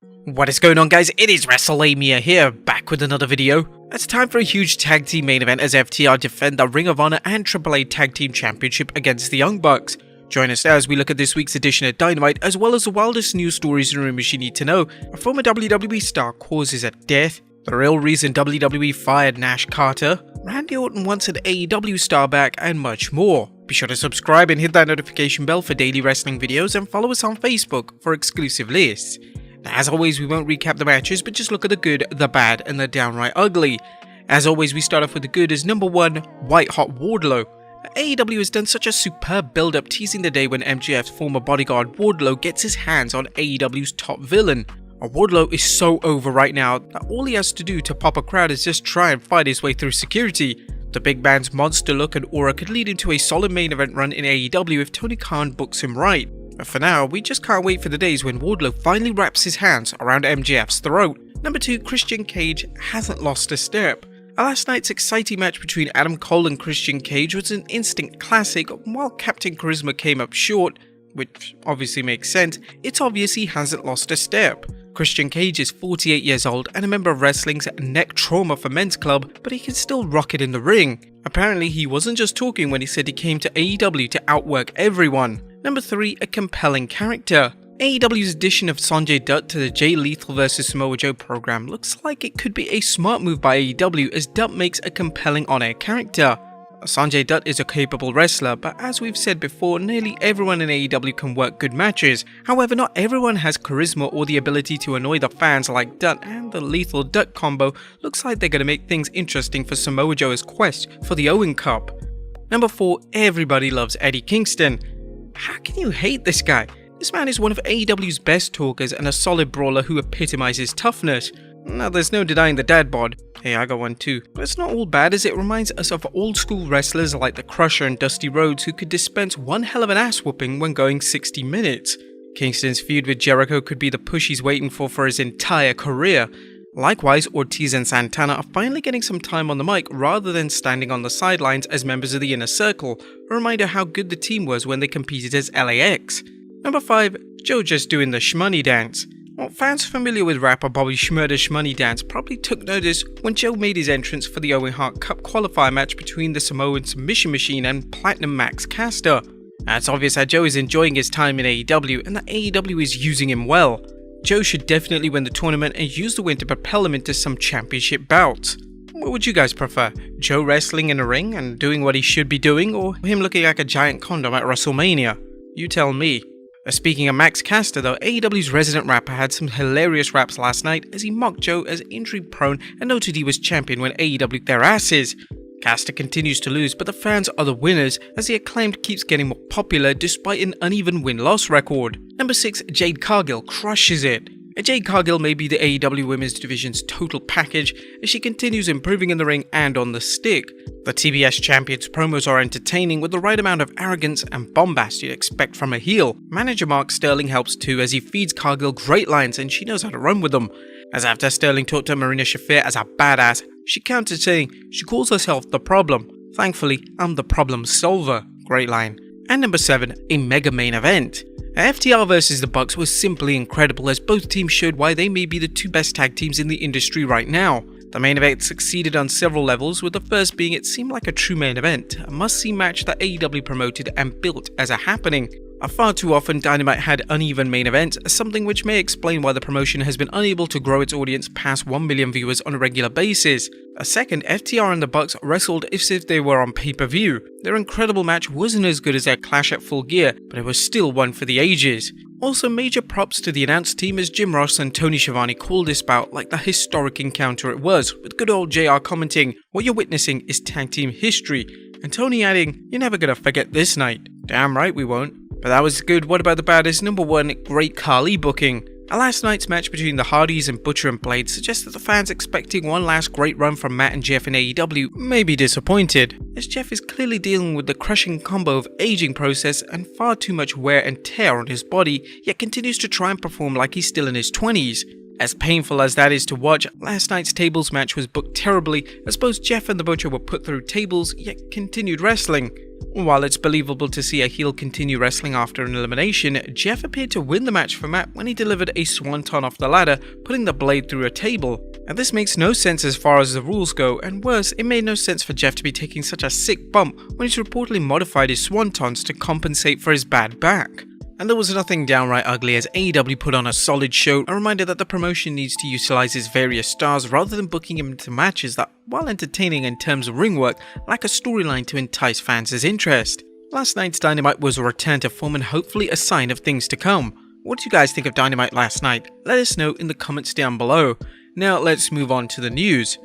What is going on, guys? It is Wrestlelamia here, back with another video. It's time for a huge tag team main event as FTR defend the Ring of Honor and AAA Tag Team Championship against the Young Bucks. Join us as we look at this week's edition of Dynamite, as well as the wildest news stories and rumors you need to know. A former WWE star causes a death, the real reason WWE fired Nash Carter, Randy Orton wants an AEW star back, and much more. Be sure to subscribe and hit that notification bell for daily wrestling videos, and follow us on Facebook for exclusive lists. Now, as always, we won't recap the matches, but just look at the good, the bad, and the downright ugly. As always, we start off with the good as number 1, White Hot Wardlow. AEW has done such a superb build-up, teasing the day when MJF's former bodyguard Wardlow gets his hands on AEW's top villain. Wardlow is so over right now that all he has to do to pop a crowd is just try and fight his way through security. The big man's monster look and aura could lead him to a solid main event run in AEW if Tony Khan books him right. But for now, we just can't wait for the days when Wardlow finally wraps his hands around MJF's throat. Number 2, Christian Cage hasn't lost a step. Last night's exciting match between Adam Cole and Christian Cage was an instant classic. While Captain Charisma came up short, which obviously makes sense, it's obvious he hasn't lost a step. Christian Cage is 48 years old and a member of wrestling's Neck Trauma for Men's Club, but he can still rock it in the ring. Apparently, he wasn't just talking when he said he came to AEW to outwork everyone. Number 3, a compelling character. AEW's addition of Sanjay Dutt to the Jay Lethal vs Samoa Joe program looks like it could be a smart move by AEW, as Dutt makes a compelling on-air character. Sanjay Dutt is a capable wrestler, but as we've said before, nearly everyone in AEW can work good matches. However, not everyone has charisma or the ability to annoy the fans like Dutt, and the Lethal Dutt combo looks like they're going to make things interesting for Samoa Joe's quest for the Owen Cup. Number 4, everybody loves Eddie Kingston. How can you hate this guy? This man is one of AEW's best talkers and a solid brawler who epitomizes toughness. Now, there's no denying the dad bod. Hey, I got one too. But it's not all bad, as it reminds us of old school wrestlers like the Crusher and Dusty Rhodes, who could dispense one hell of an ass whooping when going 60 minutes. Kingston's feud with Jericho could be the push he's waiting for his entire career. Likewise, Ortiz and Santana are finally getting some time on the mic rather than standing on the sidelines as members of the Inner Circle, a reminder how good the team was when they competed as LAX. Number 5, Joe just doing the shmoney dance. Well, fans familiar with rapper Bobby Shmurda's shmoney dance probably took notice when Joe made his entrance for the Owen Hart Cup qualifier match between the Samoan Submission Machine and Platinum Max Caster. Now, it's obvious that Joe is enjoying his time in AEW and that AEW is using him well. Joe should definitely win the tournament and use the win to propel him into some championship bouts. What would you guys prefer? Joe wrestling in a ring and doing what he should be doing, or him looking like a giant condom at Wrestlemania? You tell me. Speaking of Max Caster though, AEW's resident rapper had some hilarious raps last night as he mocked Joe as injury prone and noted he was champion when AEW their asses. Caster continues to lose, but the fans are the winners as the Acclaimed keeps getting more popular despite an uneven win-loss record. Number 6, Jade Cargill crushes it. Jade Cargill may be the AEW Women's Division's total package as she continues improving in the ring and on the stick. The TBS Champion's promos are entertaining with the right amount of arrogance and bombast you'd expect from a heel. Manager Mark Sterling helps too as he feeds Cargill great lines and she knows how to run with them. As after Sterling talked to Marina Shafir as a badass, she countered saying she calls herself the problem. Thankfully, I'm the problem solver. Great line. And number 7, a mega main event. FTR vs the Bucks was simply incredible as both teams showed why they may be the 2 best tag teams in the industry right now. The main event succeeded on several levels, with the first being it seemed like a true main event, a must-see match that AEW promoted and built as a happening. Far too often, Dynamite had uneven main events, something which may explain why the promotion has been unable to grow its audience past 1 million viewers on a regular basis. Second, FTR and the Bucks wrestled as if they were on pay-per-view. Their incredible match wasn't as good as their clash at Full Gear, but it was still one for the ages. Also, major props to the announce team as Jim Ross and Tony Schiavone called this bout like the historic encounter it was, with good old JR commenting, "What you're witnessing is tag team history," and Tony adding, "You're never gonna forget this night." Damn right we won't. But that was good. What about the baddest? Number 1, great Khali booking. Last night's match between the Hardys and Butcher and Blade suggests that the fans expecting one last great run from Matt and Jeff in AEW may be disappointed, as Jeff is clearly dealing with the crushing combo of aging process and far too much wear and tear on his body, yet continues to try and perform like he's still in his 20s. As painful as that is to watch, last night's tables match was booked terribly as both Jeff and the Butcher were put through tables yet continued wrestling. While it's believable to see a heel continue wrestling after an elimination, Jeff appeared to win the match for Matt when he delivered a swanton off the ladder, putting the blade through a table. And this makes no sense as far as the rules go, and worse, it made no sense for Jeff to be taking such a sick bump when he's reportedly modified his swantons to compensate for his bad back. And there was nothing downright ugly as AEW put on a solid show, a reminder that the promotion needs to utilize its various stars rather than booking him into matches that, while entertaining in terms of ring work, lack a storyline to entice fans' interest. Last night's Dynamite was a return to form and hopefully a sign of things to come. What did you guys think of Dynamite last night? Let us know in the comments down below. Now let's move on to the news.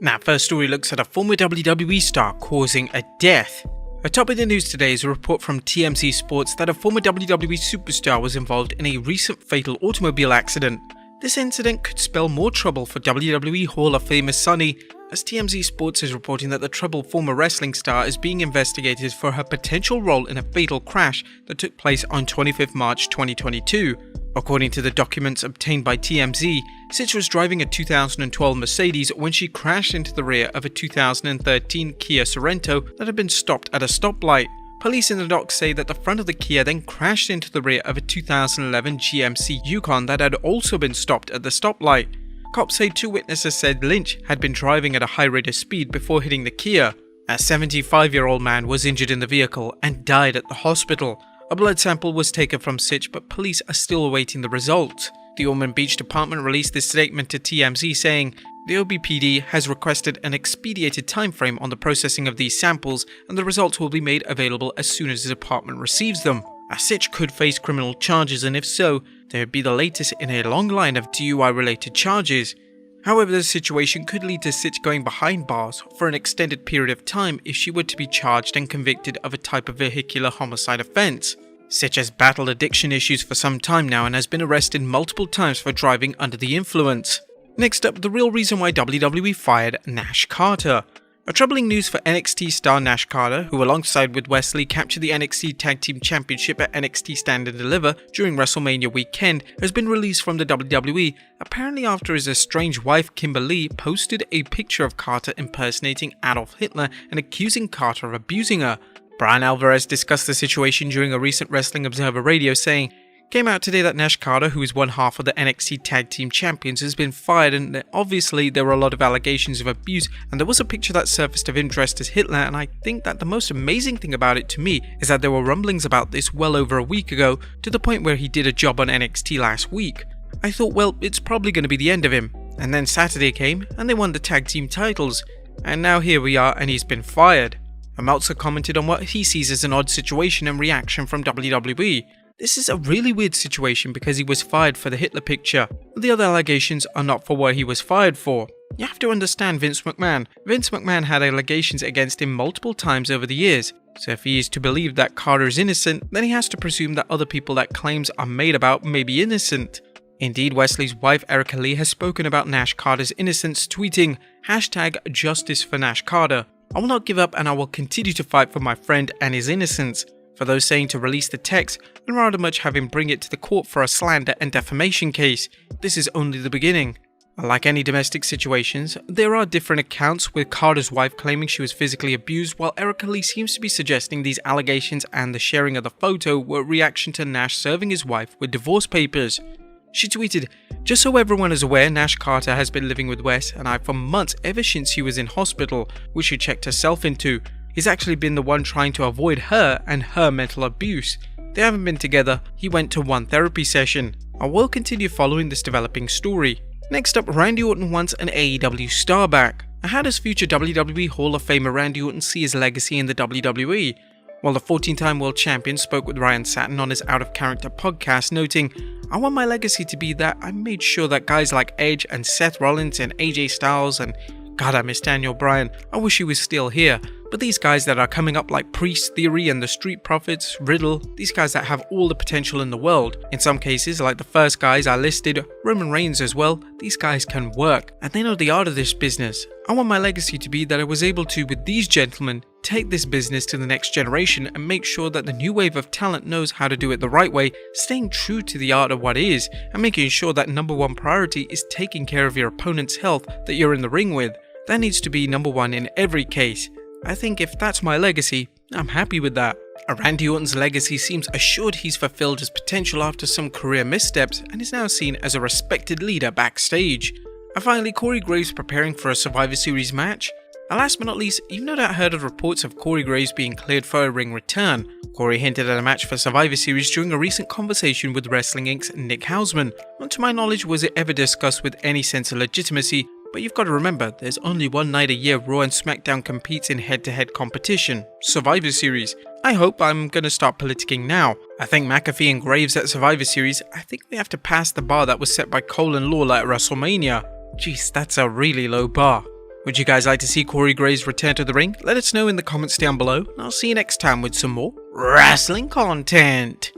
Now, first story looks at a former WWE star causing a death. Atop of the news today is a report from TMZ Sports that a former WWE superstar was involved in a recent fatal automobile accident. This incident could spell more trouble for WWE Hall of Famer Sunny, as TMZ Sports is reporting that the troubled former wrestling star is being investigated for her potential role in a fatal crash that took place on 25th March 2022. According to the documents obtained by TMZ, Sitch was driving a 2012 Mercedes when she crashed into the rear of a 2013 Kia Sorento that had been stopped at a stoplight. Police in the dock say that the front of the Kia then crashed into the rear of a 2011 GMC Yukon that had also been stopped at the stoplight. Cops say two witnesses said Lynch had been driving at a high rate of speed before hitting the Kia. A 75-year-old man was injured in the vehicle and died at the hospital. A blood sample was taken from Sitch, but police are still awaiting the results. The Ormond Beach Department released this statement to TMZ saying, "The OBPD has requested an expedited timeframe on the processing of these samples, and the results will be made available as soon as the department receives them. As Sitch could face criminal charges, and if so, they would be the latest in a long line of DUI-related charges. However, the situation could lead to Sitch going behind bars for an extended period of time if she were to be charged and convicted of a type of vehicular homicide offense. Sitch has battled addiction issues for some time now and has been arrested multiple times for driving under the influence." Next up, the real reason why WWE fired Nash Carter. A troubling news for NXT star Nash Carter, who alongside with Wesley captured the NXT Tag Team Championship at NXT Stand and Deliver during WrestleMania weekend, has been released from the WWE, apparently after his estranged wife Kimberly posted a picture of Carter impersonating Adolf Hitler and accusing Carter of abusing her. Brian Alvarez discussed the situation during a recent Wrestling Observer Radio, saying, "Came out today that Nash Carter, who is one half of the NXT Tag Team Champions, has been fired, and obviously there were a lot of allegations of abuse, and there was a picture that surfaced of interest as Hitler, and I think that the most amazing thing about it to me is that there were rumblings about this well over a week ago, to the point where he did a job on NXT last week. I thought, well, it's probably going to be the end of him. And then Saturday came, and they won the tag team titles, and now here we are, and he's been fired." Meltzer commented on what he sees as an odd situation and reaction from WWE. "This is a really weird situation because he was fired for the Hitler picture. The other allegations are not for what he was fired for. You have to understand Vince McMahon. Vince McMahon had allegations against him multiple times over the years. So if he is to believe that Carter is innocent, then he has to presume that other people that claims are made about may be innocent." Indeed, Wesley's wife Erica Lee has spoken about Nash Carter's innocence, tweeting, "#Justice for Nash Carter. I will not give up and I will continue to fight for my friend and his innocence. For those saying to release the text, I'd rather much have him bring it to the court for a slander and defamation case. This is only the beginning." Like any domestic situations, there are different accounts, with Carter's wife claiming she was physically abused, while Erica Lee seems to be suggesting these allegations and the sharing of the photo were a reaction to Nash serving his wife with divorce papers. She tweeted, "Just so everyone is aware, Nash Carter has been living with Wes and I for months ever since he was in hospital, which she checked herself into. He's actually been the one trying to avoid her and her mental abuse. They haven't been together, he went to one therapy session. I will continue following this developing story." Next up, Randy Orton wants an AEW star back. How does future WWE Hall of Famer Randy Orton see his legacy in the WWE? Well, the 14-time world champion spoke with Ryan Satin on his Out of Character podcast, noting, "I want my legacy to be that I made sure that guys like Edge and Seth Rollins and AJ Styles and God, I miss Daniel Bryan. I wish he was still here. But these guys that are coming up like Priest, Theory and the Street Profits, Riddle, these guys that have all the potential in the world. In some cases, like the first guys I listed, Roman Reigns as well, these guys can work and they know the art of this business. I want my legacy to be that I was able to, with these gentlemen, take this business to the next generation and make sure that the new wave of talent knows how to do it the right way, staying true to the art of what is, and making sure that number one priority is taking care of your opponent's health that you're in the ring with. That needs to be number one in every case. I think if that's my legacy, I'm happy with that. Randy Orton's legacy seems assured. He's fulfilled his potential after some career missteps and is now seen as a respected leader backstage. And finally, Corey Graves preparing for a Survivor Series match. And last but not least, you've no doubt heard of reports of Corey Graves being cleared for a ring return. Corey hinted at a match for Survivor Series during a recent conversation with Wrestling Inc.'s Nick Hausman. Not to my knowledge was it ever discussed with any sense of legitimacy, but you've got to remember, there's only one night a year Raw and SmackDown competes in head-to-head competition, Survivor Series. I hope I'm gonna start politicking now. I think McAfee and Graves at Survivor Series, I think we have to pass the bar that was set by Cole and Lawler at Wrestlemania. Jeez, that's a really low bar. Would you guys like to see Corey Graves return to the ring? Let us know in the comments down below, and I'll see you next time with some more wrestling content.